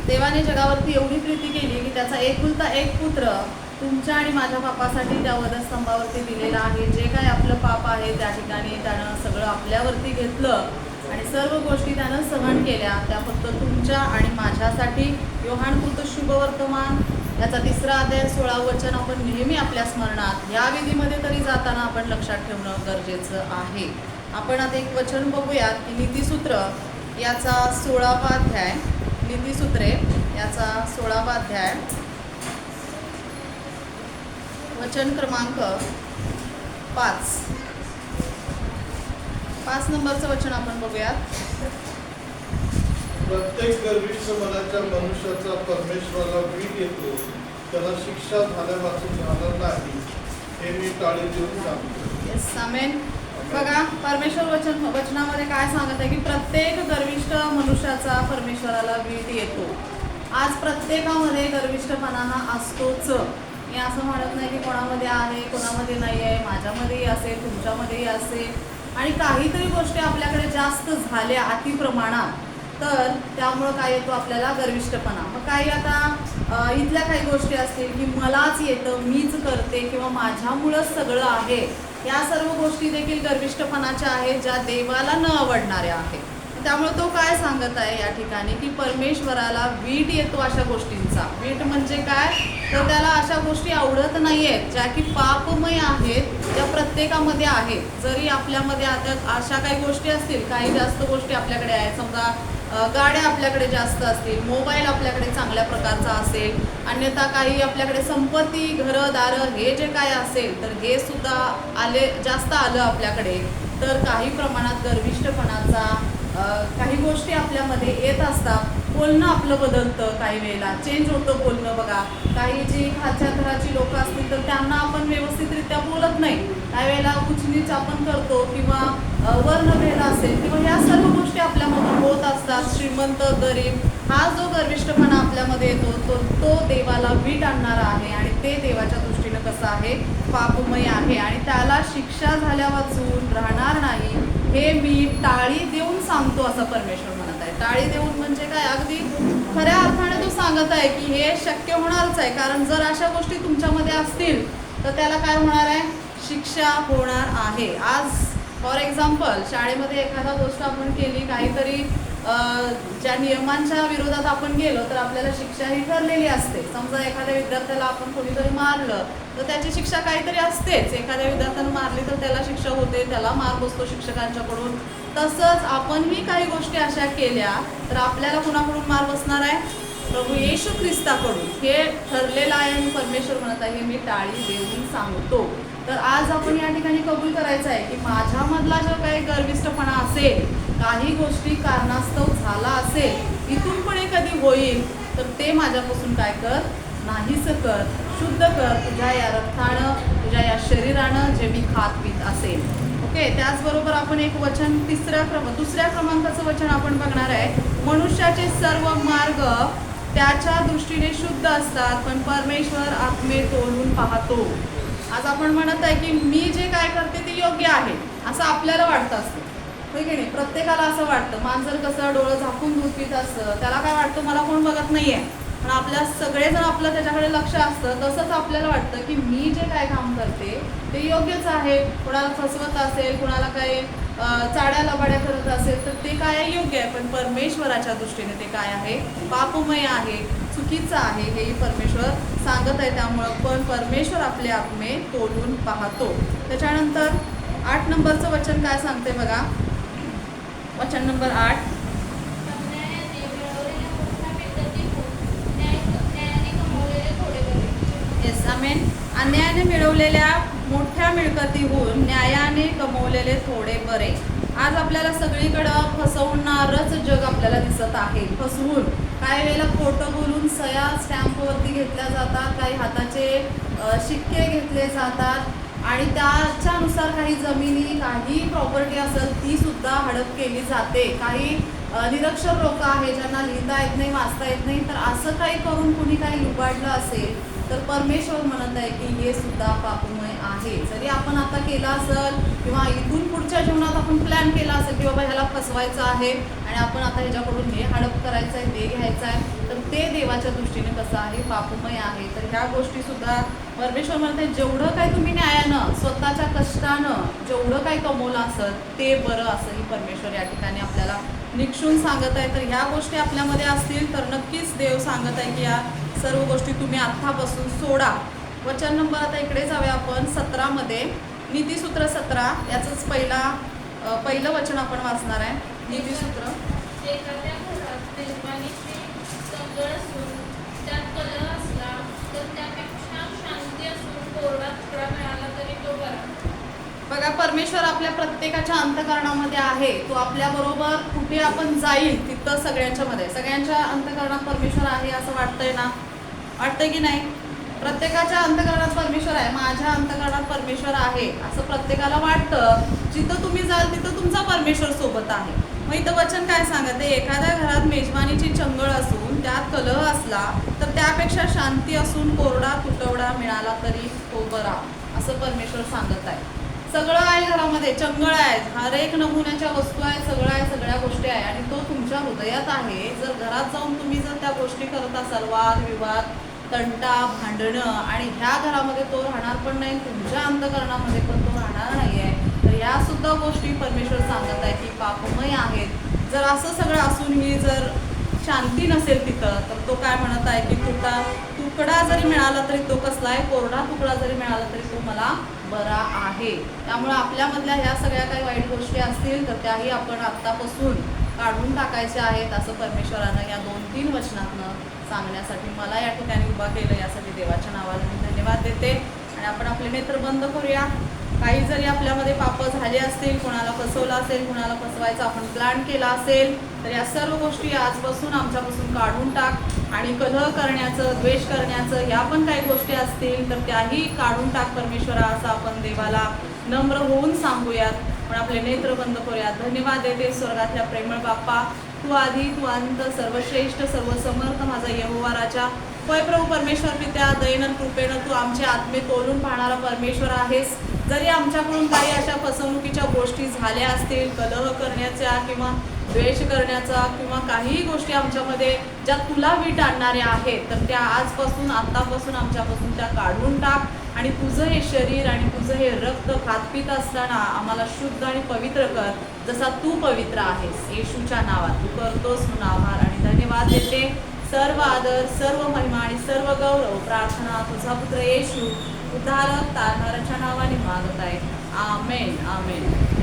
देवाने जगावरती एवढी प्रीती केली की त्याचा एकुलता एक पुत्र तुमच्या आणि माझ्या पापासाठी त्या वधस्तंभावरती दिलेला आहे. जे काय आपलं पाप आहे त्या ठिकाणी त्यानं सगळं आपल्यावरती घेतलं आणि सर्व गोष्टी त्यानं सहन केल्या, त्या फक्त तुमच्या आणि माझ्यासाठी. योहानकृत शुभवर्तमान याचा 3रा अध्याय 16 वचन आपण नेहमी आपल्या स्मरणात या विधीमध्ये तरी जाताना आपण लक्षात ठेवणं गरजेचं आहे. आपण आता एक वचन बघूयात की नीतिसूत्र याचा 16वा अध्याय, नीतिसूत्रे याचा 16वा अध्याय वचन क्रमांक 5 नंबरचं वचन आपण बघूयात. प्रत्येक गर्विष्ठ मनाच्या मनुष्याचा परमेश्वराला वीट येतो, त्याला शिक्षा झाल्यापासून राहणार नाही, हे मी टाळी देऊन सांगतो. येस, आमेन. बघा, परमेश्वर वचनामध्ये काय सांगत आहे की प्रत्येक गर्विष्ठ मनुष्याचा परमेश्वराला वीट येतो. आज प्रत्येकामध्ये गर्विष्ठपणा हा असतोच. मी असं म्हणत नाही की कोणामध्ये आहे कोणामध्ये नाही आहे, माझ्यामध्येही असेल तुमच्यामध्येही असेल. आणि काहीतरी गोष्टी आपल्याकडे जास्त झाल्या अतिप्रमाणात तर त्यामुळं काय येतो आपल्याला गर्विष्ठपणा. मग काही आता इथल्या काही गोष्टी असतील की मलाच येतं, मीच करते किंवा माझ्यामुळंच सगळं आहे, या सर्व गोष्टी देखील गर्विष्ठपणाच्या आहेत ज्या देवाला न आवडणाऱ्या आहेत. त्यामुळे तो काय सांगत आहे या ठिकाणी की परमेश्वराला वीट येतो अशा गोष्टींचा. वीट म्हणजे काय, तर त्याला अशा गोष्टी आवडत नाही आहेत ज्या की पापमय आहेत, ज्या प्रत्येकामध्ये आहेत. जरी आपल्यामध्ये आता अशा काही गोष्टी असतील, काही जास्त गोष्टी आपल्याकडे आहेत, समजा गाड्या आपल्याकडे जास्त असतील, मोबाईल आपल्याकडे चांगल्या प्रकारचा असेल, अन्यथा काही आपल्याकडे संपत्ती घरं दारं हे जे काय असेल तर हे सुद्धा जास्त आलं आपल्याकडे, तर काही प्रमाणात गर्विष्ठपणाचा काही गोष्टी आपल्यामध्ये येत असतात. बोलणं आपलं बदलतं, काही वेळेला चेंज होतं बोलणं. बघा, काही जी खालच्या थराची लोकं असतील तर त्यांना आपण व्यवस्थितरित्या बोलत नाही, काही वेळेला उचनीच आपण करतो किंवा वर्णभेद असेल किंवा ह्या सर्व गोष्टी आपल्यामध्ये होत असतात. श्रीमंत गरीब हा जो गर्विष्ठपणा आपल्यामध्ये येतो तो देवाला वीट आणणारा आहे आणि ते देवाच्या दृष्टीनं कसं आहे, पापमय आहे आणि त्याला शिक्षा झाल्यावाचून राहणार नाही, हे मी टाळी देऊन सांगतो असं परमेश्वर म्हणत आहे. टाळी देऊन म्हणजे काय, अगदी खऱ्या अर्थाने तो सांगत आहे की हे शक्य होणारच आहे. कारण जर अशा गोष्टी तुमच्यामध्ये असतील तर त्याला काय होणार आहे, शिक्षा होणार आहे. आज फॉर एक्झाम्पल शाळेमध्ये एखादा गोष्ट आपण केली, काहीतरी ज्या नियमांच्या विरोधात आपण गेलो तर आपल्याला शिक्षा ही ठरलेली असते. समजा एखाद्या विद्यार्थ्याला आपण कोणीतरी मारलं तर त्याची शिक्षा काहीतरी असतेच. एखाद्या विद्यार्थ्यानं मारली तर त्याला शिक्षा होते, त्याला मार बसतो शिक्षकांच्याकडून. तसंच आपणही काही गोष्टी अशा केल्या तर आपल्याला कुणाकडून मार बसणार आहे, प्रभू येशू ख्रिस्ताकडून. हे ठरलेलं आहे आणि परमेश्वर म्हणत आहे मी टाळी देऊन सांगतो. तर आज आपण या ठिकाणी कबूल करायचं आहे की माझ्यामधला जो काही गर्विष्ठपणा असेल, काही गोष्टी कारणास्तव झाला असेल, इथून पुढे कधी होईल तर ते माझ्यापासून काय कर, नाहीच कर, शुद्ध कर तुझ्या या रक्तानं, तुझ्या या शरीरानं जे मी खात पीत असेल. ओके. त्याचबरोबर आपण एक वचन दुसऱ्या क्रमांकाचं वचन आपण बघणार आहे. मनुष्याचे सर्व मार्ग त्याच्या दृष्टीने शुद्ध असतात पण परमेश्वर आत्मे तोलून पाहतो. आज आपण म्हणत आहे की मी जे काय करते ते योग्य आहे असं आपल्याला वाटतं असतं, होय की नाही. प्रत्येकाला असं वाटतं. माणसं कसं डोळं झाकून दूध पित असतं, त्याला काय वाटतं मला कोण बघत नाही आहे, पण आपल्या सगळेजण आपलं त्याच्याकडे लक्ष असतं. तसंच आपल्याला वाटतं की मी जे काय काम करते ते योग्यच आहे. कुणाला फसवत असेल, कुणाला काही चाड्या लबाड्या करत असेल तर ते काय आहे, योग्य आहे. पण परमेश्वराच्या दृष्टीने ते काय आहे, पापमय आहे, चुकीचं आहे, हेही परमेश्वर सांगत आहे. त्यामुळं पण परमेश्वर आपले आत्मे तोलून पाहतो. त्याच्यानंतर 8 नंबरचं वचन काय सांगते बघा. वचन नंबर 8. येस, आमेन. अन्यायाने मिळवलेल्या मोठ्या मिळकतीहून न्यायाने कमवलेले थोडे बरे. आज आपल्याला सगळीकडं फसवणारच जग आपल्याला दिसत आहे. फसवून काही वेळेला खोटं बोलून सया स्टॅम्पवरती घेतल्या जातात, काही हाताचे शिक्के घेतले जातात आणि त्याच्यानुसार काही जमिनी, काही प्रॉपर्टी असेल ती सुद्धा हडप केली जाते. काही निरक्षर लोक आहेत ज्यांना लिहिता येत नाही, वाचता येत नाही, तर असं काही करून कुणी काही लुबाडलं असेल तर परमेश्वर म्हणत आहे की हे सुद्धा पापमय आहे. जरी आपण आता केलं असेल किंवा इथून पुढच्या जीवनात आपण प्लॅन केला असेल की बाबा ह्याला फसवायचं आहे आणि आपण आता ह्याच्याकडून हे हडप करायचं आहे, ते घ्यायचं आहे, तर ते देवाच्या दृष्टीने कसं आहे, पापमय आहे. तर ह्या गोष्टी सुद्धा परमेश्वर म्हणते जेवढं काही तुम्ही न्यायानं स्वतःच्या कष्टानं जेवढं काही कमवलं असत ते बरं, असंही परमेश्वर या ठिकाणी आपल्याला निक्षून सांगत आहे. तर ह्या गोष्टी आपल्यामध्ये असतील तर नक्कीच देव सांगत आहे की या सर्व गोष्टी तुम्ही आत्तापासून सोडा. वचन नंबर आता इकडे जाऊया आपण 17 नीतिसूत्र 17 याचंच पहिलं वचन आपण वाचणार आहे. नीतिसूत्र एखाद्या घरात मेजवानीची चंगळ असून त्यात कलह असला तर त्यापेक्षा शांती असून कोरडा तुकडा मिळाला तरी तो बरा. बघा, परमेश्वर आपल्या प्रत्येकाच्या अंतःकरणामध्ये आहे. तो आपल्याबरोबर कुठे आपण जाईल तिथं सगळ्यांच्या अंतःकरणात परमेश्वर आहे असं वाटतंय ना? वाटतंय की नाही? प्रत्येकाच्या अंतःकरणात परमेश्वर आहे. माझ्या अंतःकरणात परमेश्वर आहे असं प्रत्येकाला वाटतं. जिथं तुम्ही जाल तिथं तुमचा परमेश्वर सोबत आहे. मग इथं वचन काय सांगते, एखाद्या घरात मेजवानीची चंगळ असून त्यात कलह असला तर त्यापेक्षा शांती असून कोरडा तुटवडा मिळाला तरी तो बरा, असं परमेश्वर सांगत आहे. सगळं आहे घरामध्ये, चंगळ आहे, हर एक नमुन्याच्या वस्तू आहे, सगळं आहे, सगळ्या गोष्टी आहे आणि तो तुमच्या हृदयात आहे. जर घरात जाऊन तुम्ही जर त्या गोष्टी करत असाल, वाद विवाद, तंटा, भांडणं, आणि ह्या घरामध्ये तो राहणार पण नाही, तुमच्या अंतःकरणामध्ये पण तो राहणार नाही आहे. तर या सुद्धा गोष्टी परमेश्वर सांगत आहे की पापमय आहेत. जर असं सगळं असूनही जर शांती नसेल तिथं, तर तो काय म्हणत आहे की तुकडा जरी मिळाला तरी तो कसला आहे, कोरडा तुकडा जरी मिळाला तरी तो मला बरा आहे. त्यामुळे आपल्यामधल्या ह्या सगळ्या काही वाईट गोष्टी असतील तर त्याही आपण आत्तापासून काढून टाकायच्या आहेत, असं परमेश्वरानं या 2-3 वचनातनं सांगण्यासाठी मला या ठिकाणी उभा केलं. यासाठी देवाच्या नावाला मी धन्यवाद देते. आणि आपण आपले नेत्र बंद करूया. काही जरी आपल्यामध्ये पाप झाले असतील, कोणाला फसवलं असेल, कोणाला फसवायचा आपण प्लॅन केला असेल, तर या सर्व गोष्टी आजपासून आमच्यापासून काढून टाक. आणि कलह करण्याचं, द्वेष करण्याचं ह्या पण काही गोष्टी असतील तर त्याही काढून टाक परमेश्वरा, असं आपण देवाला नम्र होऊन सांगूयात. पण आपले नेत्र बंद करूयात. धन्यवाद देते स्वर्गातल्या प्रेमळ बाप्पा, तू आधी, तू अंत, सर्वश्रेष्ठ, सर्वसमर्थ माझा यहोवा राजा, होय प्रभू परमेश्वर पित्या, दयेनं कृपेनं तू आमचे आत्मे तोलून पाहणारा परमेश्वर आहेस. जरी आमच्याकडून काही अशा फसवणुकीच्या गोष्टी झाल्या असतील, कलह करण्याच्या किंवा द्वेष करण्याचा किंवा काहीही गोष्टी आमच्यामध्ये ज्या तुला वीट आणणाऱ्या आहेत, तर त्या आजपासून आत्तापासून आमच्यापासून त्या काढून टाक. आणि तुझं हे शरीर आणि तुझं हे रक्त खातपीत असताना आम्हाला शुद्ध आणि पवित्र कर, जसा तू पवित्र आहेस. येशूच्या नावात तू करतोस म्हणून आभार आणि धन्यवाद देते. सर्व आदर, सर्व महिमा आणि सर्व गौरव प्रार्थना तुझा पुत्र येशू उद्धारक तारणाऱ्याच्या नावाने मागत आहे. आमेन, आमेन.